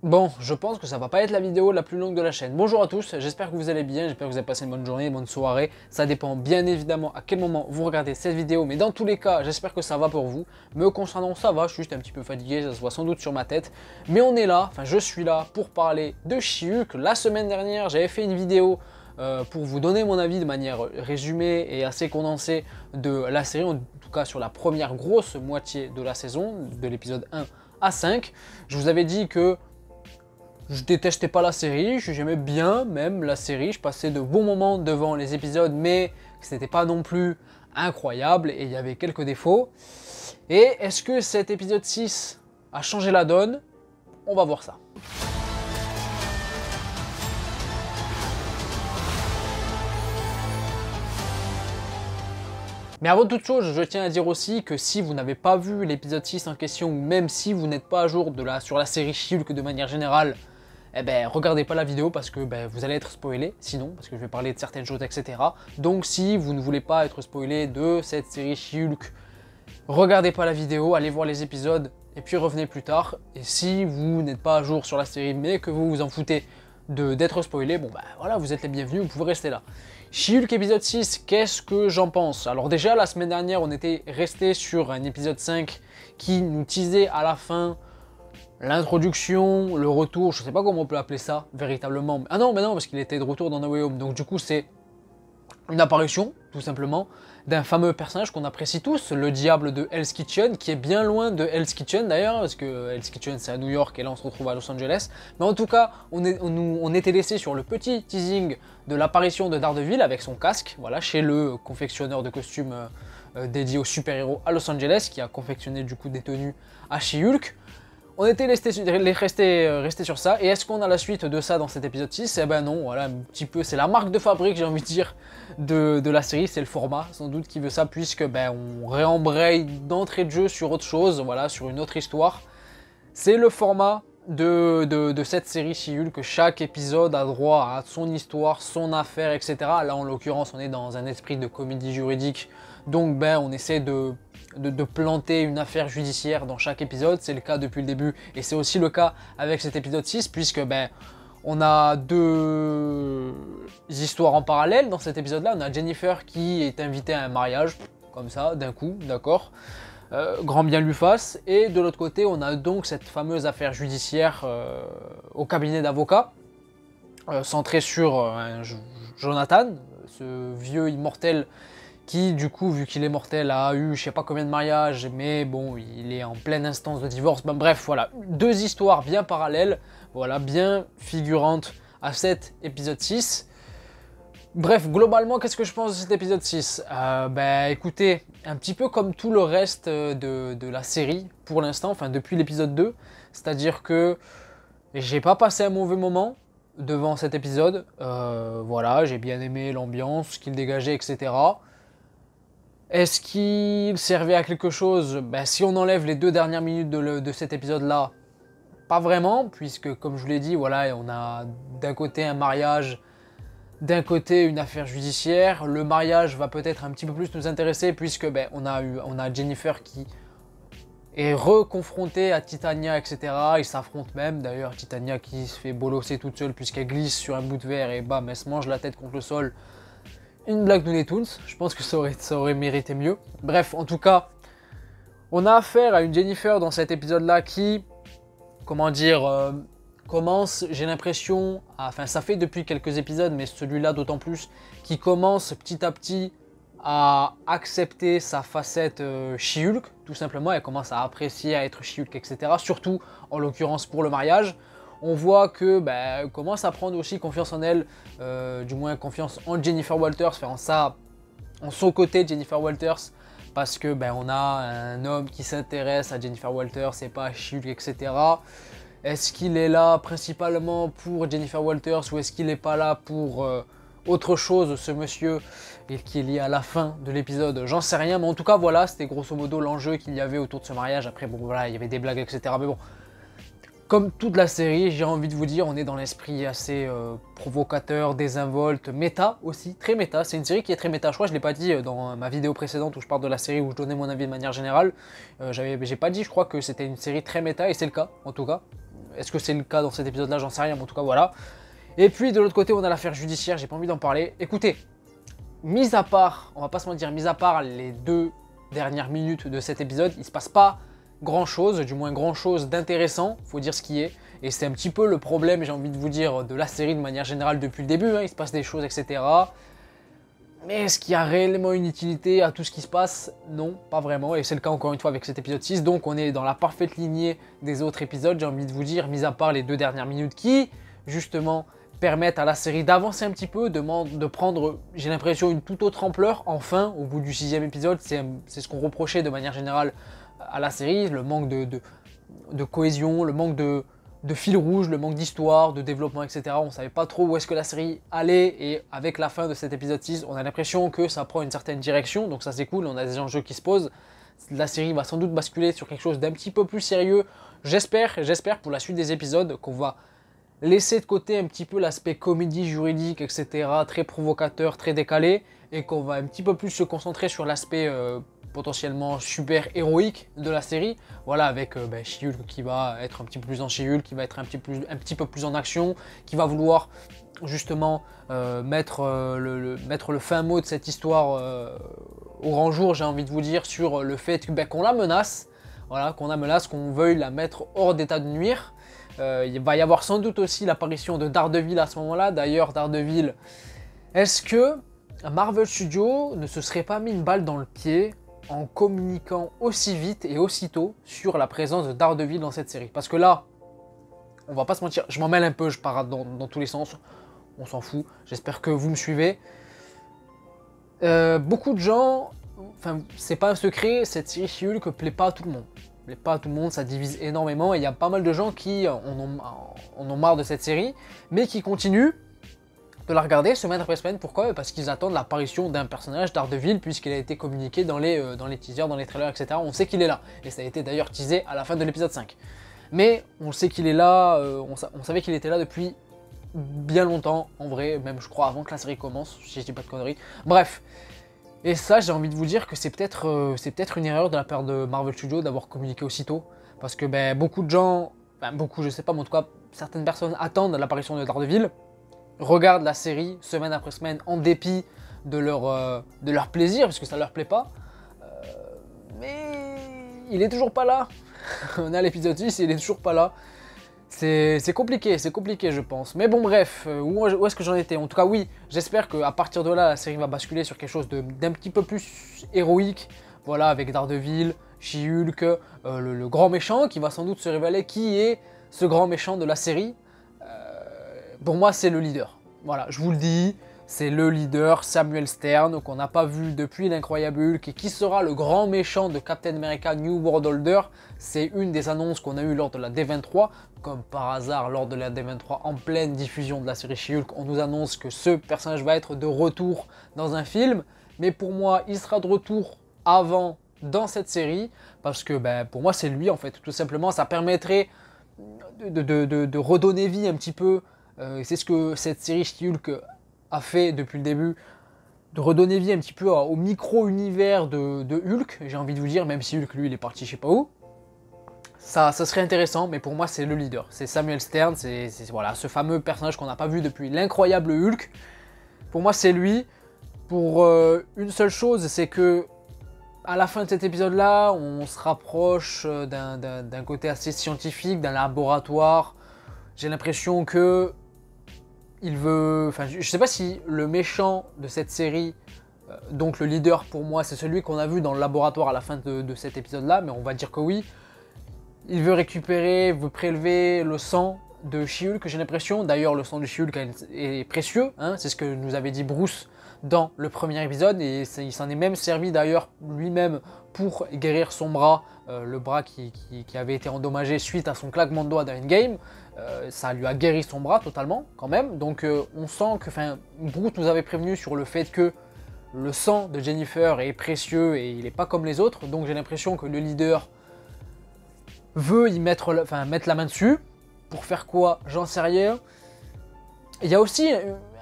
Bon, je pense que ça va pas être la vidéo la plus longue de la chaîne. Bonjour à tous, j'espère que vous allez bien, j'espère que vous avez passé une bonne journée, une bonne soirée. Ça dépend bien évidemment à quel moment vous regardez cette vidéo, mais dans tous les cas, j'espère que ça va pour vous. Me concernant, ça va, je suis juste un petit peu fatigué, ça se voit sans doute sur ma tête. Mais on est là, enfin je suis là pour parler de She-Hulk. La semaine dernière, j'avais fait une vidéo pour vous donner mon avis de manière résumée et assez condensée de la série, en tout cas sur la première grosse moitié de la saison, de l'épisode 1 à 5. Je vous avais dit que je détestais pas la série, j'aimais bien même la série, je passais de bons moments devant les épisodes, mais c'était pas non plus incroyable et il y avait quelques défauts. Et est-ce que cet épisode 6 a changé la donne? On va voir ça. Mais avant toute chose, je tiens à dire aussi que si vous n'avez pas vu l'épisode 6 en question, ou même si vous n'êtes pas à jour sur la série She-Hulk de manière générale, eh ben regardez pas la vidéo parce que vous allez être spoilé, sinon, parce que je vais parler de certaines choses, etc. Donc si vous ne voulez pas être spoilé de cette série She-Hulk, regardez pas la vidéo, allez voir les épisodes et puis revenez plus tard. Et si vous n'êtes pas à jour sur la série mais que vous vous en foutez d'être spoilé, bon voilà, vous êtes les bienvenus, vous pouvez rester là. She-Hulk épisode 6, qu'est-ce que j'en pense? Alors déjà, la semaine dernière, on était resté sur un épisode 5 qui nous teasait à la fin l'introduction, le retour, je sais pas comment on peut appeler ça véritablement. Ah non, mais non, parce qu'il était de retour dans No Way Home. Donc du coup, c'est une apparition, tout simplement, d'un fameux personnage qu'on apprécie tous, le diable de Hell's Kitchen, qui est bien loin de Hell's Kitchen d'ailleurs, parce que Hell's Kitchen c'est à New York et là on se retrouve à Los Angeles. Mais en tout cas, on était laissé sur le petit teasing de l'apparition de Daredevil avec son casque, voilà, chez le confectionneur de costumes dédié aux super-héros à Los Angeles, qui a confectionné du coup des tenues à She-Hulk. On était resté sur ça, et est-ce qu'on a la suite de ça dans cet épisode 6? Eh ben non, voilà, un petit peu, c'est la marque de fabrique, j'ai envie de dire, de la série, c'est le format, sans doute, qui veut ça, puisque on réembraye d'entrée de jeu sur autre chose, voilà, sur une autre histoire. C'est le format de cette série She-Hulk, que chaque épisode a droit à son histoire, son affaire, etc. Là, en l'occurrence, on est dans un esprit de comédie juridique, donc on essaie de planter une affaire judiciaire dans chaque épisode, c'est le cas depuis le début, et c'est aussi le cas avec cet épisode 6, puisque on a deux histoires en parallèle dans cet épisode-là. On a Jennifer qui est invitée à un mariage, comme ça, d'un coup, d'accord, grand bien lui fasse, et de l'autre côté, on a donc cette fameuse affaire judiciaire au cabinet d'avocats, centrée sur Jonathan, ce vieux immortel qui du coup, vu qu'il est mortel, a eu je sais pas combien de mariages, mais bon, il est en pleine instance de divorce. Bref, voilà, deux histoires bien parallèles, voilà, bien figurantes à cet épisode 6. Bref, globalement, qu'est-ce que je pense de cet épisode 6? Écoutez, un petit peu comme tout le reste de la série, pour l'instant, enfin depuis l'épisode 2, c'est-à-dire que j'ai pas passé un mauvais moment devant cet épisode, voilà, j'ai bien aimé l'ambiance, ce qu'il dégageait, etc. Est-ce qu'il servait à quelque chose? Si on enlève les 2 dernières minutes de cet épisode-là, pas vraiment, puisque comme je vous l'ai dit, voilà, on a d'un côté un mariage, d'un côté une affaire judiciaire. Le mariage va peut-être un petit peu plus nous intéresser, puisque on a Jennifer qui est reconfrontée à Titania, etc. Ils s'affrontent même, d'ailleurs, Titania qui se fait bolosser toute seule puisqu'elle glisse sur un bout de verre et bam, elle se mange la tête contre le sol. Une blague Looney Tunes, je pense que ça aurait mérité mieux. Bref, en tout cas, on a affaire à une Jennifer dans cet épisode-là qui, comment dire, commence, j'ai l'impression, enfin ça fait depuis quelques épisodes, mais celui-là d'autant plus, qui commence petit à petit à accepter sa facette She-Hulk, tout simplement. Elle commence à apprécier à être She-Hulk, etc. Surtout, en l'occurrence, pour le mariage. On voit que elle commence à prendre aussi confiance en elle, du moins confiance en Jennifer Walters, enfin en son côté Jennifer Walters, parce que on a un homme qui s'intéresse à Jennifer Walters et pas à She-Hulk, etc. Est-ce qu'il est là principalement pour Jennifer Walters ou est-ce qu'il n'est pas là pour autre chose, ce monsieur, et qui est lié à la fin de l'épisode? J'en sais rien, mais en tout cas voilà, c'était grosso modo l'enjeu qu'il y avait autour de ce mariage. Après bon voilà, il y avait des blagues, etc. Mais bon, comme toute la série, j'ai envie de vous dire, on est dans l'esprit assez provocateur, désinvolte, méta aussi, très méta. C'est une série qui est très méta. Je crois que je ne l'ai pas dit dans ma vidéo précédente où je parle de la série, où je donnais mon avis de manière générale. J'ai pas dit, je crois que c'était une série très méta, et c'est le cas, en tout cas. Est-ce que c'est le cas dans cet épisode-là? J'en sais rien, mais en tout cas, voilà. Et puis, de l'autre côté, on a l'affaire judiciaire, j'ai pas envie d'en parler. Écoutez, mis à part, on va pas se mentir, mis à part les 2 dernières minutes de cet épisode, il se passe pas grand-chose, du moins grand-chose d'intéressant, faut dire ce qui est. Et c'est un petit peu le problème, j'ai envie de vous dire, de la série de manière générale depuis le début, hein. Il se passe des choses, etc. Mais est-ce qu'il y a réellement une utilité à tout ce qui se passe? Non, pas vraiment, et c'est le cas encore une fois avec cet épisode 6, donc on est dans la parfaite lignée des autres épisodes, j'ai envie de vous dire, mis à part les 2 dernières minutes qui, justement, permettent à la série d'avancer un petit peu, de prendre, j'ai l'impression, une toute autre ampleur, enfin, au bout du 6e épisode, c'est ce qu'on reprochait de manière générale à la série, le manque de cohésion, le manque de fil rouge, le manque d'histoire, de développement, etc. On ne savait pas trop où est-ce que la série allait, et avec la fin de cet épisode 6, on a l'impression que ça prend une certaine direction, donc ça c'est cool, on a des enjeux qui se posent. La série va sans doute basculer sur quelque chose d'un petit peu plus sérieux. J'espère pour la suite des épisodes qu'on va laisser de côté un petit peu l'aspect comédie juridique, etc., très provocateur, très décalé, et qu'on va un petit peu plus se concentrer sur l'aspect potentiellement super héroïque de la série. Voilà, avec She-Hulk qui va être un petit peu plus en She-Hulk, qui va être un petit peu plus en action, qui va vouloir justement mettre le fin mot de cette histoire au grand jour, j'ai envie de vous dire, sur le fait qu'on la menace, voilà, qu'on veuille la mettre hors d'état de nuire. Il va y avoir sans doute aussi l'apparition de Daredevil à ce moment-là. D'ailleurs, Daredevil, est-ce que Marvel Studios ne se serait pas mis une balle dans le pied en communiquant aussi vite et aussitôt sur la présence de Daredevil dans cette série? Parce que là, on va pas se mentir, je m'en mêle un peu, je parade dans tous les sens, on s'en fout, j'espère que vous me suivez. Beaucoup de gens, enfin c'est pas un secret, cette série She-Hulk plaît pas à tout le monde. Plaît pas à tout le monde, ça divise énormément, et il y a pas mal de gens qui en ont marre de cette série, mais qui continuent de la regarder semaine après semaine. Pourquoi? Parce qu'ils attendent l'apparition d'un personnage, Daredevil, puisqu'il a été communiqué dans les teasers, dans les trailers, etc. On sait qu'il est là, et ça a été d'ailleurs teasé à la fin de l'épisode 5. Mais on sait qu'il est là, on savait qu'il était là depuis bien longtemps, en vrai, même je crois avant que la série commence, si je dis pas de conneries. Bref, et ça j'ai envie de vous dire que c'est peut-être une erreur de la part de Marvel Studios d'avoir communiqué aussitôt, parce que beaucoup de gens, beaucoup je sais pas, mais en tout cas certaines personnes attendent l'apparition de Daredevil, regardent la série semaine après semaine en dépit de leur plaisir, parce que ça leur plaît pas, mais il est toujours pas là. On a l'épisode 6 et il est toujours pas là. C'est compliqué je pense. Mais bon bref, où est-ce que j'en étais? En tout cas oui, j'espère qu'à partir de là, la série va basculer sur quelque chose d'un petit peu plus héroïque. Voilà, avec Daredevil, She-Hulk, le grand méchant qui va sans doute se révéler qui est ce grand méchant de la série. Pour moi c'est le leader. Voilà, je vous le dis, c'est le leader, Samuel Stern, qu'on n'a pas vu depuis l'Incroyable Hulk, et qui sera le grand méchant de Captain America New World Order. C'est une des annonces qu'on a eues lors de la D23. Comme par hasard, lors de la D23, en pleine diffusion de la série She-Hulk, on nous annonce que ce personnage va être de retour dans un film. Mais pour moi, il sera de retour avant dans cette série, parce que pour moi c'est lui en fait, tout simplement. Ça permettrait de redonner vie un petit peu, c'est ce que cette série She-Hulk a fait depuis le début, de redonner vie un petit peu au micro-univers de Hulk, j'ai envie de vous dire, même si Hulk lui il est parti je sais pas où. Ça serait intéressant, mais pour moi c'est le leader, c'est Samuel Stern, c'est voilà, ce fameux personnage qu'on n'a pas vu depuis l'Incroyable Hulk. Pour moi c'est lui, pour une seule chose, c'est que à la fin de cet épisode-là, on se rapproche d'un côté assez scientifique, d'un laboratoire. J'ai l'impression que il veut... Enfin, je sais pas si le méchant de cette série, donc le leader pour moi, c'est celui qu'on a vu dans le laboratoire à la fin de cet épisode-là, mais on va dire que oui. Il veut veut prélever le sang de She-Hulk, j'ai l'impression. D'ailleurs, le sang de She-Hulk est précieux, hein, c'est ce que nous avait dit Bruce dans le premier épisode, et il s'en est même servi d'ailleurs lui-même pour guérir son bras, le bras qui avait été endommagé suite à son claquement de doigts dans Endgame. Ça lui a guéri son bras totalement quand même, donc on sent que Bruce nous avait prévenu sur le fait que le sang de Jennifer est précieux et il n'est pas comme les autres, donc j'ai l'impression que le leader veut y mettre la main dessus. Pour faire quoi? J'en sais rien. Il y a aussi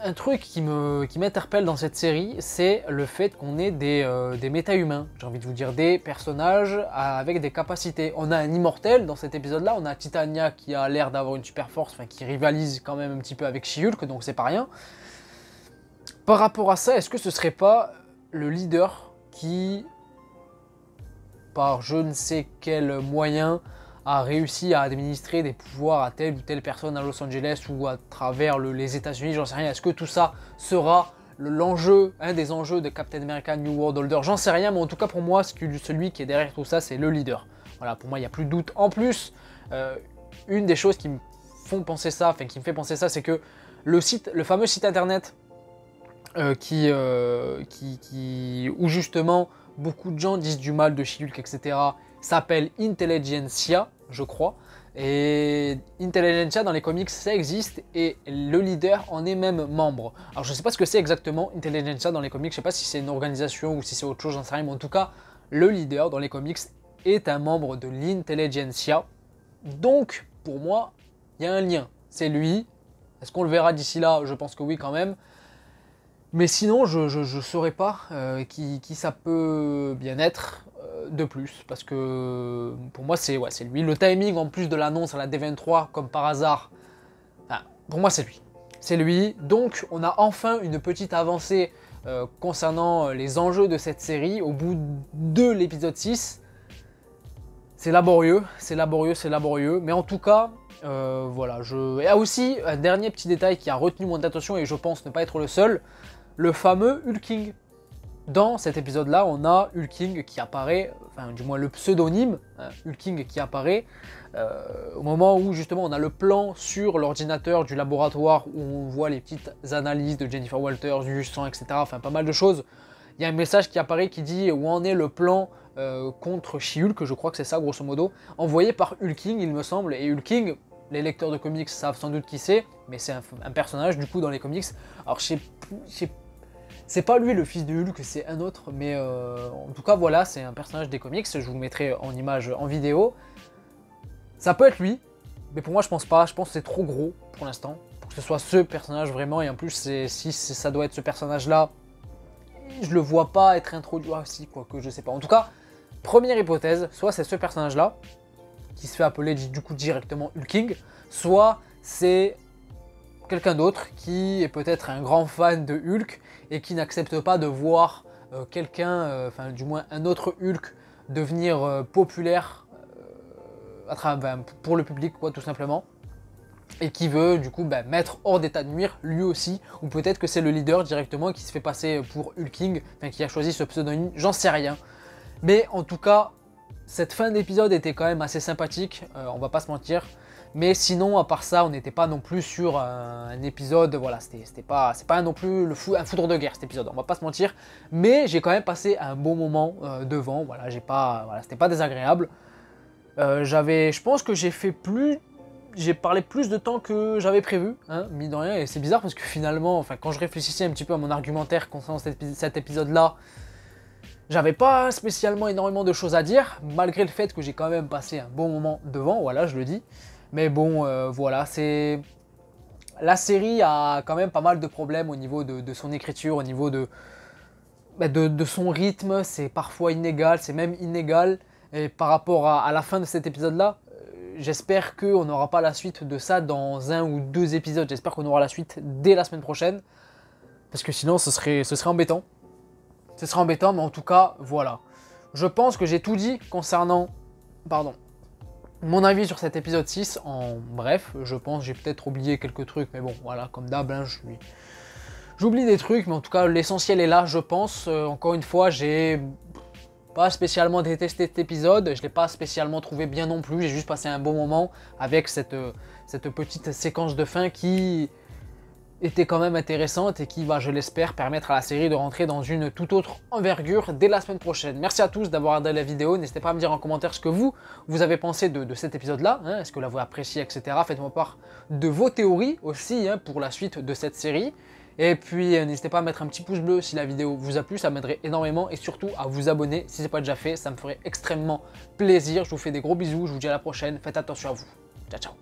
un truc qui m'interpelle dans cette série, c'est le fait qu'on ait des méta-humains, j'ai envie de vous dire, des personnages avec des capacités. On a un immortel dans cet épisode-là, on a Titania qui a l'air d'avoir une super force, enfin qui rivalise quand même un petit peu avec She-Hulk, donc c'est pas rien. Par rapport à ça, est-ce que ce serait pas le leader qui, par je ne sais quel moyen, a réussi à administrer des pouvoirs à telle ou telle personne à Los Angeles ou à travers les États-Unis, j'en sais rien. Est-ce que tout ça sera l'enjeu, un des enjeux de Captain America New World Order? J'en sais rien, mais en tout cas pour moi, celui qui est derrière tout ça, c'est le leader. Voilà, pour moi, il n'y a plus de doute. En plus, une des choses qui me font penser ça, enfin qui me fait penser ça, c'est que le fameux site internet où justement beaucoup de gens disent du mal de She-Hulk, etc., s'appelle Intelligentsia, je crois. Et Intelligentsia dans les comics, ça existe et le leader en est même membre. Alors je ne sais pas ce que c'est exactement Intelligentsia dans les comics, je ne sais pas si c'est une organisation ou si c'est autre chose, j'en sais rien, mais en tout cas, le leader dans les comics est un membre de l'Intelligentsia. Donc, pour moi, il y a un lien. C'est lui. Est-ce qu'on le verra d'ici là? Je pense que oui quand même. Mais sinon, je ne saurais pas qui ça peut bien être de plus. Parce que pour moi, c'est lui. Le timing en plus de l'annonce à la D23, comme par hasard, enfin, pour moi, c'est lui. C'est lui. Donc, on a enfin une petite avancée concernant les enjeux de cette série. Au bout de l'épisode 6, c'est laborieux, c'est laborieux, c'est laborieux. Mais en tout cas, voilà. Il y a aussi un dernier petit détail qui a retenu mon attention et je pense ne pas être le seul. Le fameux Hulking. Dans cet épisode-là, on a Hulking qui apparaît, enfin du moins le pseudonyme, hein, Hulking qui apparaît au moment où justement on a le plan sur l'ordinateur du laboratoire où on voit les petites analyses de Jennifer Walters, du sang, etc. Enfin pas mal de choses. Il y a un message qui apparaît qui dit où en est le plan contre She-Hulk, je crois que c'est ça grosso modo, envoyé par Hulking il me semble, et Hulking, les lecteurs de comics savent sans doute qui c'est, mais c'est un personnage du coup dans les comics. Alors c'est pas lui le fils de Hulk, c'est un autre, mais en tout cas voilà, c'est un personnage des comics, je vous le mettrai en image en vidéo. Ça peut être lui, mais pour moi je pense pas, je pense que c'est trop gros pour l'instant, pour que ce soit ce personnage vraiment, et en plus si ça doit être ce personnage là, je le vois pas être introduit aussi, quoique je sais pas. En tout cas, première hypothèse, soit c'est ce personnage là, qui se fait appeler du coup directement Hulking, soit c'est quelqu'un d'autre qui est peut-être un grand fan de Hulk et qui n'accepte pas de voir quelqu'un, enfin du moins un autre Hulk devenir populaire pour le public quoi tout simplement, et qui veut du coup mettre hors d'état de nuire lui aussi, ou peut-être que c'est le leader directement qui se fait passer pour Hulking, enfin qui a choisi ce pseudonyme, j'en sais rien. Mais en tout cas, cette fin d'épisode était quand même assez sympathique, on va pas se mentir. Mais sinon, à part ça, on n'était pas non plus sur un épisode, voilà, c'est pas non plus un foudre de guerre cet épisode, on va pas se mentir. Mais j'ai quand même passé un bon moment devant, voilà, c'était pas désagréable. Je pense que j'ai parlé plus de temps que j'avais prévu, hein, mine de rien, et c'est bizarre parce que finalement, enfin, quand je réfléchissais un petit peu à mon argumentaire concernant cet épisode-là, j'avais pas spécialement énormément de choses à dire, malgré le fait que j'ai quand même passé un bon moment devant, voilà, je le dis. Mais bon, voilà, la série a quand même pas mal de problèmes au niveau de son écriture, au niveau de son rythme, c'est parfois inégal, c'est même inégal. Et par rapport à la fin de cet épisode-là, j'espère qu'on n'aura pas la suite de ça dans 1 ou 2 épisodes. J'espère qu'on aura la suite dès la semaine prochaine, parce que sinon ce serait embêtant. Ce serait embêtant, mais en tout cas, voilà. Je pense que j'ai tout dit concernant... Pardon. Mon avis sur cet épisode 6, en bref, je pense que j'ai peut-être oublié quelques trucs, mais bon, voilà, comme d'hab, hein, j'oublie des trucs, mais en tout cas, l'essentiel est là, je pense. Encore une fois, j'ai pas spécialement détesté cet épisode, je l'ai pas spécialement trouvé bien non plus, j'ai juste passé un bon moment avec cette petite séquence de fin qui était quand même intéressante et qui va, je l'espère, permettre à la série de rentrer dans une toute autre envergure dès la semaine prochaine. Merci à tous d'avoir regardé la vidéo, n'hésitez pas à me dire en commentaire ce que vous avez pensé de cet épisode-là, hein, est-ce que vous l'avez apprécié, etc. Faites-moi part de vos théories aussi hein, pour la suite de cette série. Et puis n'hésitez pas à mettre un petit pouce bleu si la vidéo vous a plu, ça m'aiderait énormément, et surtout à vous abonner si ce n'est pas déjà fait, ça me ferait extrêmement plaisir. Je vous fais des gros bisous, je vous dis à la prochaine, faites attention à vous. Ciao ciao.